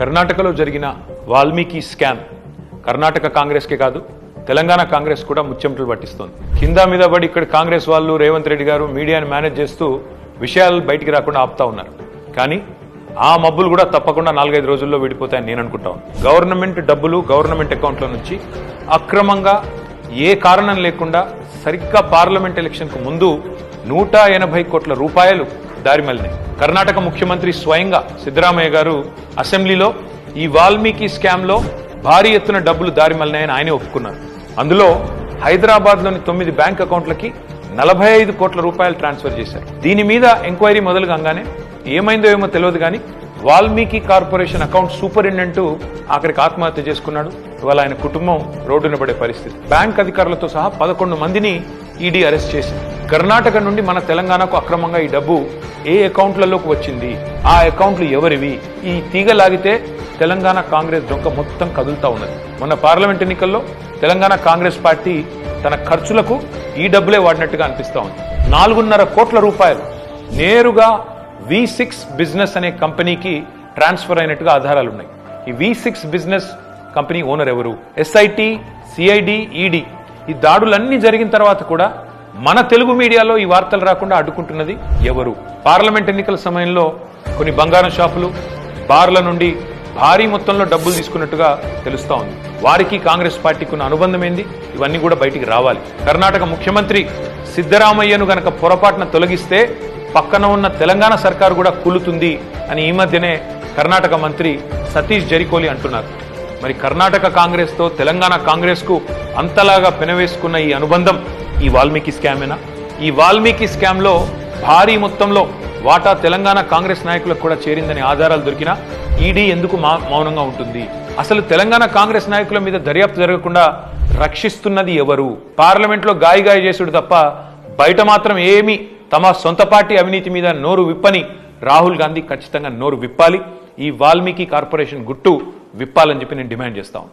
కర్ణాటకలో జరిగిన వాల్మీకి స్కామ్ కర్ణాటక కాంగ్రెస్కే కాదు తెలంగాణ కాంగ్రెస్ కూడా ముచ్చెమటలు పట్టిస్తోంది. కింద మీద పడి ఇక్కడ కాంగ్రెస్ వాళ్ళు రేవంత్ రెడ్డి గారు మీడియాని మేనేజ్ చేస్తూ విషయాలు బయటికి రాకుండా ఆపుతా ఉన్నారు. కానీ ఆ మబ్బులు కూడా తప్పకుండా 4-5 రోజుల్లో విడిపోతాయని నేను అనుకుంటాను. గవర్నమెంట్ డబ్బులు గవర్నమెంట్ అకౌంట్ల నుంచి అక్రమంగా ఏ కారణం లేకుండా సరిగ్గా పార్లమెంట్ ఎలక్షన్కు ముందు 180 కోట్ల రూపాయలు దారిమల్లినాయి. కర్ణాటక ముఖ్యమంత్రి స్వయంగా సిద్ధరామయ్య గారు అసెంబ్లీలో ఈ వాల్మీకి స్కామ్ లో భారీ ఎత్తున డబ్బులు దారిమల్లినాయని ఆయనే ఒప్పుకున్నారు. అందులో హైదరాబాద్లోని 9 బ్యాంక్ అకౌంట్లకి 45 కోట్ల రూపాయలు ట్రాన్స్ఫర్ చేశారు. దీని మీద ఎంక్వైరీ మొదలు కాగానే ఏమైందో ఏమో తెలియదు కానీ వాల్మీకి కార్పొరేషన్ అకౌంట్ సూపరింటెండెంట్ ఆఖరికి ఆత్మహత్య చేసుకున్నాడు. ఇవాళ ఆయన కుటుంబం రోడ్డున పడే పరిస్థితి. బ్యాంక్ అధికారులతో సహా 11 మందిని ఈడీ అరెస్ట్ చేసింది. కర్ణాటక నుండి మన తెలంగాణకు అక్రమంగా ఈ డబ్బు ఏ అకౌంట్లలోకి వచ్చింది, ఆ అకౌంట్లు ఎవరివి, ఈ తీగ లాగితే తెలంగాణ కాంగ్రెస్ డొంక మొత్తం కదులుతా ఉన్నది. మొన్న పార్లమెంట్ ఎన్నికల్లో తెలంగాణ కాంగ్రెస్ పార్టీ తన ఖర్చులకు ఈ డబ్బులే వాడినట్టుగా అనిపిస్తా ఉంది. 4.5 కోట్ల రూపాయలు నేరుగా V6 బిజినెస్ అనే కంపెనీకి ట్రాన్స్ఫర్ అయినట్టుగా ఆధారాలున్నాయి. ఈ V6 బిజినెస్ కంపెనీ ఓనర్ ఎవరు? SIT, CID, ED ఈ దాడులన్నీ జరిగిన తర్వాత కూడా మన తెలుగు మీడియాలో ఈ వార్తలు రాకుండా అడ్డుకుంటున్నది ఎవరు? పార్లమెంట్ ఎన్నికల సమయంలో కొన్ని బంగారం షాపులు, బార్ల నుండి భారీ మొత్తంలో డబ్బులు తీసుకున్నట్టుగా తెలుస్తా ఉంది. వారికి కాంగ్రెస్ పార్టీకి ఉన్న అనుబంధం ఏంది? ఇవన్నీ కూడా బయటికి రావాలి. కర్ణాటక ముఖ్యమంత్రి సిద్ధరామయ్యను గనక పొరపాటున తొలగిస్తే పక్కన ఉన్న తెలంగాణ సర్కారు కూడా కూలుతుంది అని ఈ మధ్యనే కర్ణాటక మంత్రి సతీష్ జరికోలి అంటున్నారు. మరి కర్ణాటక కాంగ్రెస్ తో తెలంగాణ కాంగ్రెస్ కు అంతలాగా పెనవేసుకున్న ఈ అనుబంధం ఈ వాల్మీకి స్కామేనా? ఈ వాల్మీకి స్కామ్ లో భారీ మొత్తంలో వాటా తెలంగాణ కాంగ్రెస్ నాయకులకు కూడా చేరిందని ఆధారాలు దొరికినా ఈడీ ఎందుకు మౌనంగా ఉంటుంది? అసలు తెలంగాణ కాంగ్రెస్ నాయకుల మీద దర్యాప్తు జరగకుండా రక్షిస్తున్నది ఎవరు? పార్లమెంట్ లో గాయ చేసుడు తప్ప బయట మాత్రం ఏమీ తమ సొంత పార్టీ అవినీతి మీద నోరు విప్పని రాహుల్ గాంధీ ఖచ్చితంగా నోరు విప్పాలి. ఈ వాల్మీకి కార్పొరేషన్ గుట్టు విప్పాలని చెప్పి నేను డిమాండ్ చేస్తాను.